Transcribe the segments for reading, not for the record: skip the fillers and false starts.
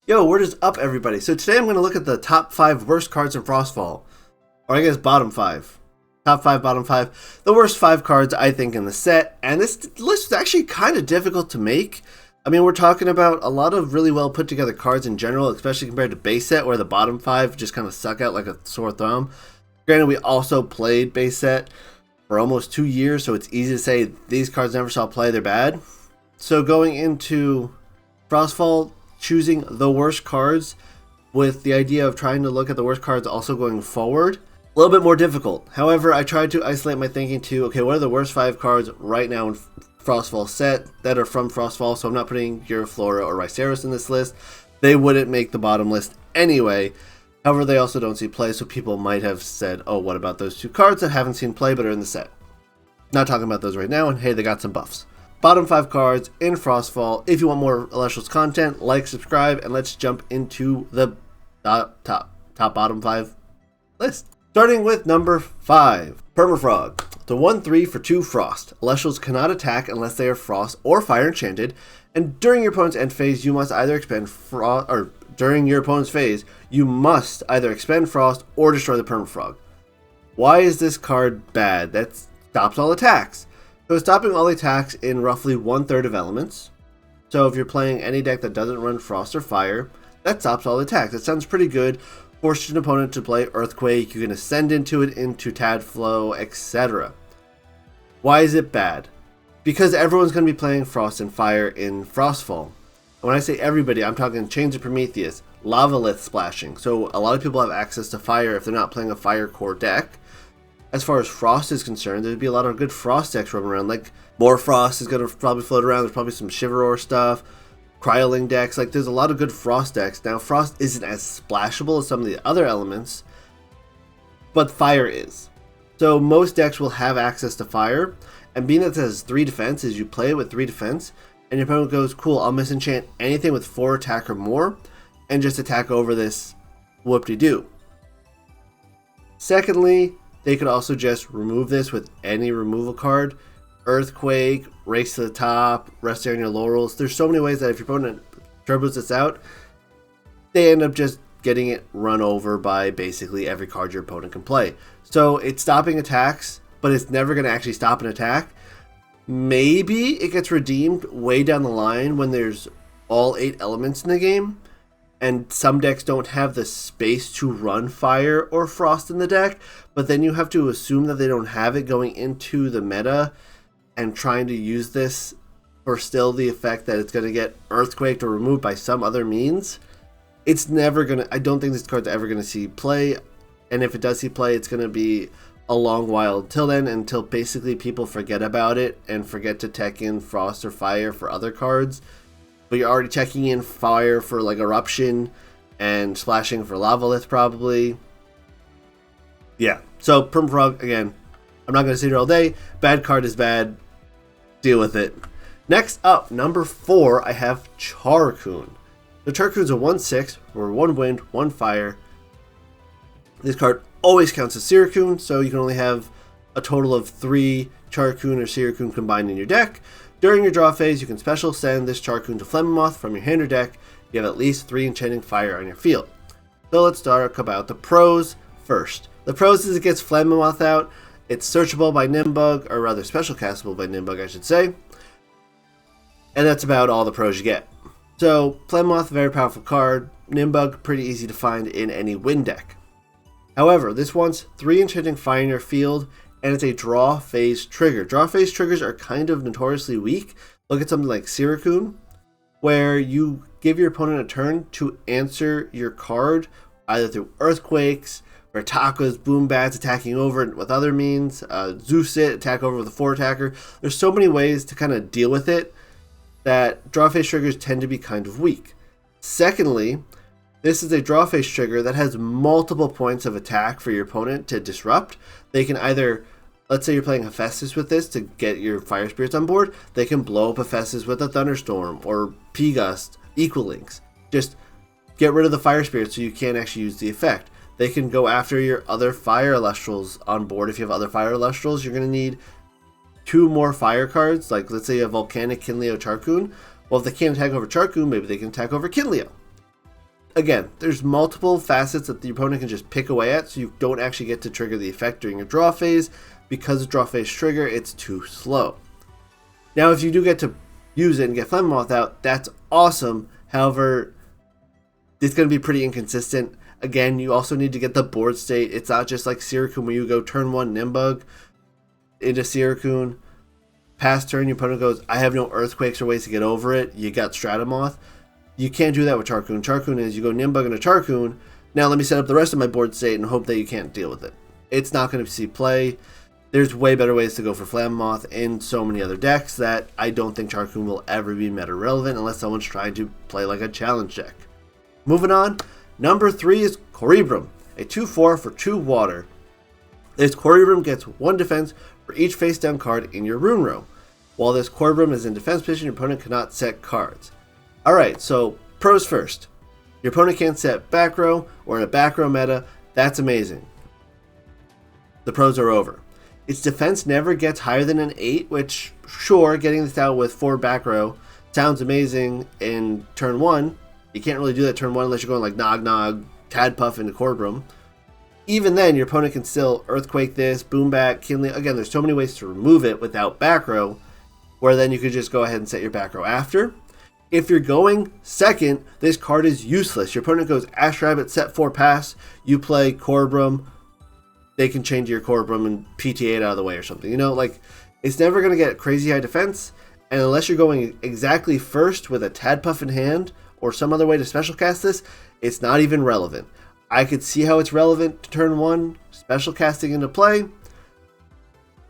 Yo, what is up, everybody? So today I'm going to look at the top 5 worst cards in Frostfall. Or I guess bottom 5. Top 5, bottom 5. The worst 5 cards, I think, in the set. And this list is actually kind of difficult to make. I mean, we're talking about a lot of really well put together cards in general, especially compared to base set, where the bottom 5 just kind of suck out like a sore thumb. Granted, we also played base set for almost 2 years, so it's easy to say these cards never saw play, they're bad. So going into Frostfall, choosing the worst cards with the idea of trying to look at the worst cards also going forward, a little bit more difficult. However, I tried to isolate my thinking to, okay, what are the worst 5 cards right now in Frostfall set that are from Frostfall? So I'm not putting Flora or Ryceros in this list. They wouldn't make the bottom list anyway. However, they also don't see play, so people might have said, oh, what about those 2 cards that haven't seen play but are in the set? Not talking about those right now, and hey, they got some buffs. Bottom 5 cards in Frostfall. If you want more Elestrals content, like, subscribe, and let's jump into the top bottom 5 list. Starting with number 5, Permafrog. The 1/3 for 2 Frost. Elestrals cannot attack unless they are Frost or Fire enchanted, and during your opponent's end phase, you must either expend Frost, or during your opponent's phase, you must either expend Frost or destroy the Permafrog. Why is this card bad? That stops all attacks. So it's stopping all the attacks in roughly 1/3 of elements. So if you're playing any deck that doesn't run Frost or Fire, that stops all the attacks. It sounds pretty good. Forces an opponent to play Earthquake, you can ascend into it, into Tadflow, etc. Why is it bad? Because everyone's going to be playing Frost and Fire in Frostfall. And when I say everybody, I'm talking Chains of Prometheus, Lavalith splashing. So a lot of people have access to Fire if they're not playing a Fire core deck. As far as Frost is concerned, there'd be a lot of good Frost decks roaming around. Like, more Frost is going to probably float around. There's probably some Shiveror stuff, Cryoling decks. Like, there's a lot of good Frost decks. Now, Frost isn't as splashable as some of the other elements, but Fire is. So most decks will have access to Fire, and being that it has 3 defense, is you play it with 3 defense, and your opponent goes, cool, I'll misenchant anything with 4 attack or more, and just attack over this whoop-de-doo. Secondly, they could also just remove this with any removal card. Earthquake, Race to the Top, Rest on Your Laurels. There's so many ways that if your opponent turbos this out, they end up just getting it run over by basically every card your opponent can play. So it's stopping attacks, but it's never going to actually stop an attack. Maybe it gets redeemed way down the line when there's all 8 elements in the game, and some decks don't have the space to run Fire or Frost in the deck, but then you have to assume that they don't have it going into the meta and trying to use this for still the effect that it's going to get Earthquaked or removed by some other means. It's never going to, I don't think this card's ever going to see play, and if it does see play, it's going to be a long while until then, until basically people forget about it and forget to tech in Frost or Fire for other cards. But you're already checking in Fire for like Eruption and splashing for Lavalith probably. Yeah, so Permafrog, again, I'm not going to sit here all day. Bad card is bad. Deal with it. Next up, number 4, I have Charcoon. The Charcoon's a 1/6 for 1 wind, 1 fire. This card always counts as Siracoon, so you can only have a total of 3 Charcoon or Siracoon combined in your deck. During your draw phase, you can special send this Charcoon to Flammoth from your hand or deck. You have at least 3 enchanting fire on your field. So let's talk about the pros first. The pros is it gets Flammoth out. It's searchable by Nimbug, or rather special castable by Nimbug, I should say. And that's about all the pros you get. So Flammoth, very powerful card. Nimbug, pretty easy to find in any wind deck. However, this wants 3 enchanting fire in your field, and it's a draw phase trigger. Draw phase triggers are kind of notoriously weak. Look at something like Siracoon, where you give your opponent a turn to answer your card, either through Earthquakes, Takas, Boombats attacking over it with other means, Zeus it, attack over with a 4 attacker. There's so many ways to kind of deal with it that draw phase triggers tend to be kind of weak. Secondly, this is a draw phase trigger that has multiple points of attack for your opponent to disrupt. They can either, let's say you're playing Hephaestus with this to get your Fire Spirits on board, they can blow up Hephaestus with a Thunderstorm or P-Gust, Equal Links. Just get rid of the Fire Spirits so you can't actually use the effect. They can go after your other Fire Elestrals on board. If you have other Fire Elestrals, you're going to need 2 more Fire cards. Like, let's say you have Volcanic, Kinleo, Charcoon. Well, if they can't attack over Charcoon, maybe they can attack over Kinleo. Again, there's multiple facets that the opponent can just pick away at, so you don't actually get to trigger the effect during your draw phase. Because of draw phase trigger, it's too slow. Now, if you do get to use it and get Flame Moth out, that's awesome. However, it's going to be pretty inconsistent. Again, you also need to get the board state. It's not just like Sirikun where you go turn 1 Nimbug into Sirikun. Past turn, your opponent goes, I have no Earthquakes or ways to get over it. You got Stratamoth. You can't do that with Charcoon. Charcoon is you go Nimbug into Charcoon. Now let me set up the rest of my board state and hope that you can't deal with it. It's not going to see play. There's way better ways to go for Flame Moth in so many other decks that I don't think Charcoon will ever be meta relevant unless someone's trying to play like a challenge deck. Moving on, number 3 is Coribrum, a 2/4 for 2 water. This Coribrum gets 1 defense for each face down card in your rune row. While this Coribrum is in defense position, your opponent cannot set cards. Alright, so pros first. Your opponent can't set back row or in a back row meta. That's amazing. The pros are over. Its defense never gets higher than an 8, which, sure, getting this out with 4 back row sounds amazing in turn 1. You can't really do that turn 1 unless you're going like Nog Nog, Tadpuff into Coribrum. Even then, your opponent can still Earthquake this, Boom Back, Kindling. Again, there's so many ways to remove it without back row, where then you could just go ahead and set your back row after. If you're going second, this card is useless. Your opponent goes Ash Rabbit, set 4 pass, you play Coribrum, they can change your Coribrum and PTA it out of the way or something. You know, like, it's never going to get crazy high defense, and unless you're going exactly first with a Tadpuff in hand or some other way to special cast this, it's not even relevant. I could see how it's relevant to turn 1, special casting into play.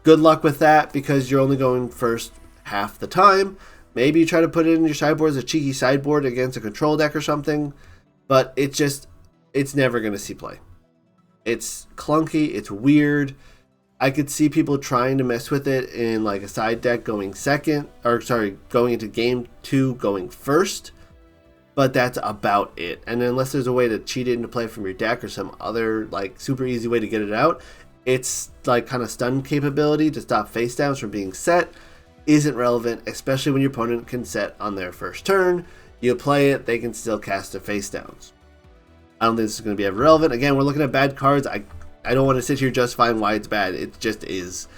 Good luck with that because you're only going first half the time. Maybe you try to put it in your sideboard as a cheeky sideboard against a control deck or something, but it's never going to see play. It's clunky, it's weird. I could see people trying to mess with it in like a side deck going going into game 2 going first, but that's about it. And unless there's a way to cheat it into play from your deck or some other like super easy way to get it out, it's like kind of stun capability to stop face downs from being set isn't relevant, especially when your opponent can set on their first turn. You play it, they can still cast their face downs. I don't think this is going to be ever relevant. Again, we're looking at bad cards. I don't want to sit here justifying why it's bad. It just is.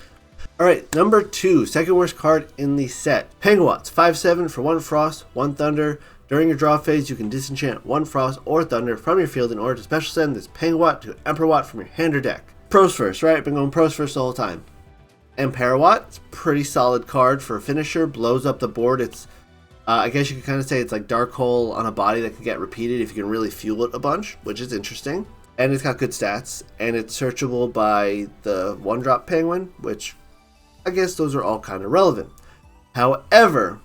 Alright, number 2, second worst card in the set. Penguots, 5/7 for 1 Frost, 1 Thunder. During your draw phase, you can disenchant 1 Frost or Thunder from your field in order to special send this Penguot to Emperor Watt from your hand or deck. Pros first, right? Been going pros first the whole time. Emperor Watt, it's a pretty solid card for a finisher. Blows up the board. It's I guess you could kind of say it's like Dark Hole on a body that can get repeated if you can really fuel it a bunch, which is interesting. And it's got good stats, and it's searchable by the 1-drop Penguin, which I guess those are all kind of relevant. However,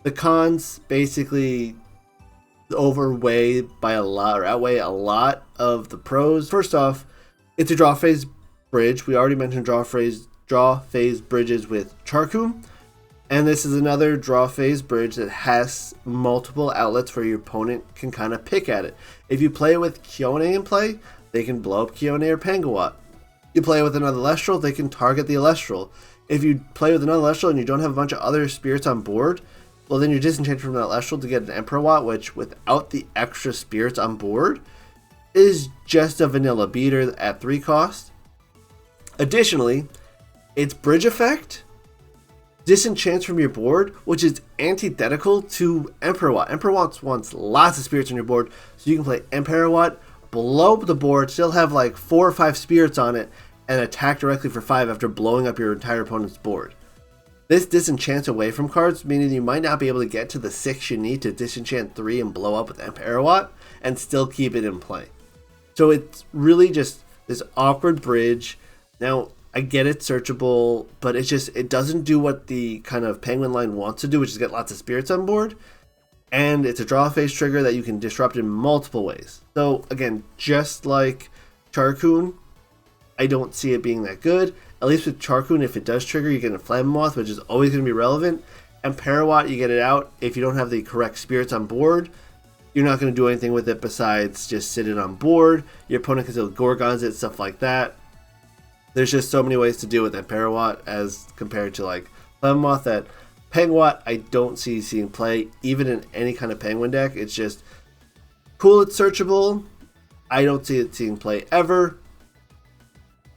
the cons basically outweigh a lot of the pros. First off, it's a draw phase bridge. We already mentioned draw phase bridges with Charcoon. And this is another draw phase bridge that has multiple outlets where your opponent can kind of pick at it. If you play it with Kione in play, they can blow up Kione or Penguot. You play it with another Elestral, they can target the Elestral. If you play with another Elestral and you don't have a bunch of other spirits on board, well then you're disenchanted from that Elestral to get an Emperor Watt, which without the extra spirits on board is just a vanilla beater at 3 cost. Additionally, its bridge effect disenchants from your board, which is antithetical to Emperor Watt. Emperor Watt wants lots of spirits on your board, so you can play Emperor Watt, blow up the board, still have like 4 or 5 spirits on it, and attack directly for 5 after blowing up your entire opponent's board. This disenchants away from cards, meaning you might not be able to get to the 6 you need to disenchant 3 and blow up with Emperor Watt, and still keep it in play. So it's really just this awkward bridge. Now, I get it searchable, but it doesn't do what the kind of Penguin line wants to do, which is get lots of spirits on board. And it's a draw phase trigger that you can disrupt in multiple ways. So again, just like Charcoon, I don't see it being that good. At least with Charcoon, if it does trigger, you get a Flame Moth, which is always going to be relevant. And Parawatt, you get it out if you don't have the correct spirits on board. You're not going to do anything with it besides just sit it on board. Your opponent can still Gorgons it, stuff like that. There's just so many ways to deal with that Parawatt as compared to like Flame Moth. That Penguot I don't see seeing play even in any kind of Penguin deck. It's just Cool, it's searchable. I don't see it seeing play ever.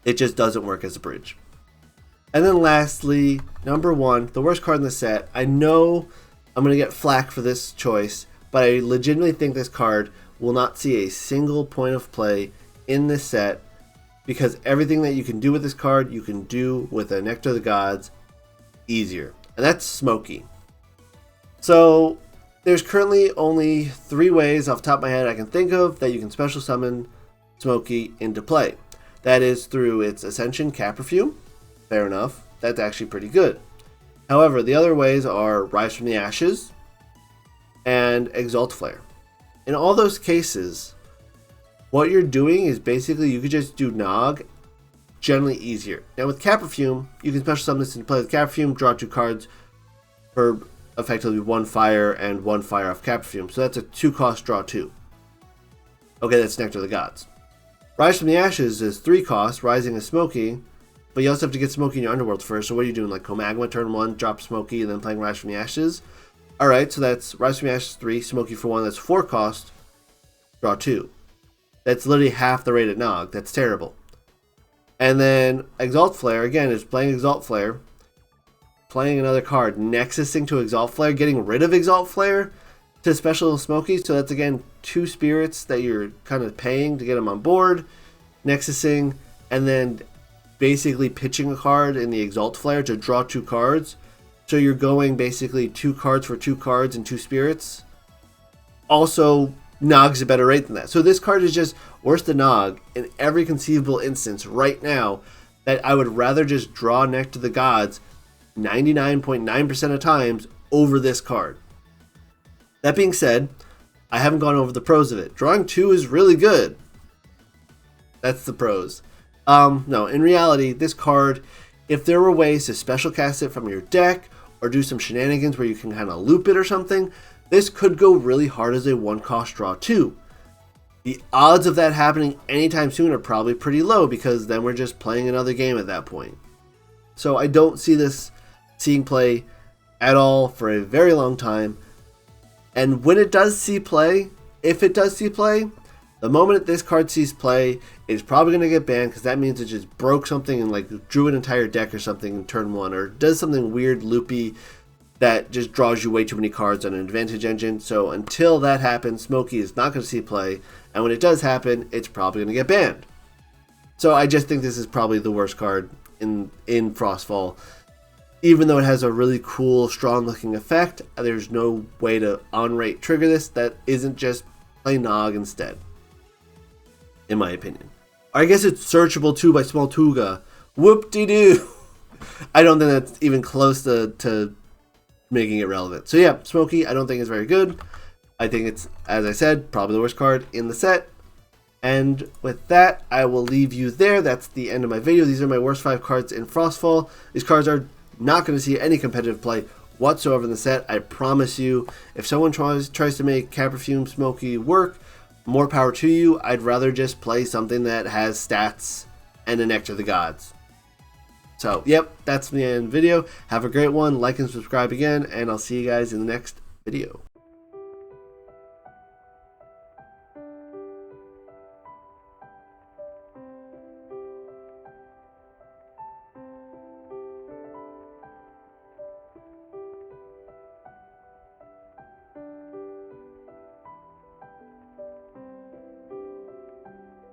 It just doesn't work as a bridge. And then lastly, number 1, the worst card in the set. I know I'm going to get flack for this choice, but I legitimately think this card will not see a single point of play in this set, because everything that you can do with this card, you can do with a Nectar of the Gods easier. And that's Smokey. So there's currently only 3 ways off the top of my head I can think of that you can special summon Smokey into play. That is through its Ascension Cap Perfume. Fair enough. That's actually pretty good. However, the other ways are Rise from the Ashes and Exalt Flare. In all those cases, what you're doing is basically you could just do Nog, generally easier. Now with Cap Perfume, you can special summon this into play with Cap Perfume, draw 2 cards for effectively 1 fire and 1 fire off Cap Perfume. So that's a 2 cost draw 2. Okay, that's Nectar of the Gods. Rise from the Ashes is 3 costs, Rising is Smokey, but you also have to get Smokey in your Underworld first. So what are you doing? Like Comagma, turn 1, drop Smokey, and then playing Rise from the Ashes? Alright, so that's Rise from the Ashes 3, Smokey for 1, that's 4 cost, draw 2. That's literally half the rate at Nog. That's terrible. And then Exalt Flare, again, is playing Exalt Flare, playing another card, Nexusing to Exalt Flare, getting rid of Exalt Flare to special Smokey. So that's, again, 2 spirits that you're kind of paying to get them on board, Nexusing, and then basically pitching a card in the Exalt Flare to draw 2 cards. So you're going basically 2 cards for 2 cards and 2 spirits. Also, Nog's a better rate than that. So this card is just worse than Nog in every conceivable instance right now, that I would rather just draw Nectar of the Gods 99.9% of times over this card. That being said, I haven't gone over the pros of it. Drawing 2 is really good. That's the pros. No, in reality, this card, if there were ways to special cast it from your deck or do some shenanigans where you can kind of loop it or something, this could go really hard as a 1 cost draw 2. The odds of that happening anytime soon are probably pretty low, because then we're just playing another game at that point. So I don't see this seeing play at all for a very long time. And when it does see play, if it does see play, the moment this card sees play, it's probably going to get banned, because that means it just broke something and like drew an entire deck or something in turn 1, or does something weird, loopy, that just draws you way too many cards on an advantage engine. So until that happens, Smokey is not going to see play, and when it does happen, it's probably going to get banned. So I just think this is probably the worst card in Frostfall. Even though it has a really cool, strong looking effect, there's no way to on-rate trigger this that isn't just play Nog instead, in my opinion. I guess it's searchable too by Small Tuga. Whoop-de-doo! I don't think that's even close to making it relevant. So yeah, Smokey I don't think is very good. I think it's, as I said, probably the worst card in the set. And with that, I will leave you there. That's the end of my video. These are my worst 5 cards in Frostfall. These cards are not going to see any competitive play whatsoever in the set. I promise you. If someone tries to make Cap Perfume Smokey work, more power to you. I'd rather just play something that has stats and a Nectar of the Gods. So, yep, that's the end of the video. Have a great one. Like and subscribe again, and I'll see you guys in the next video.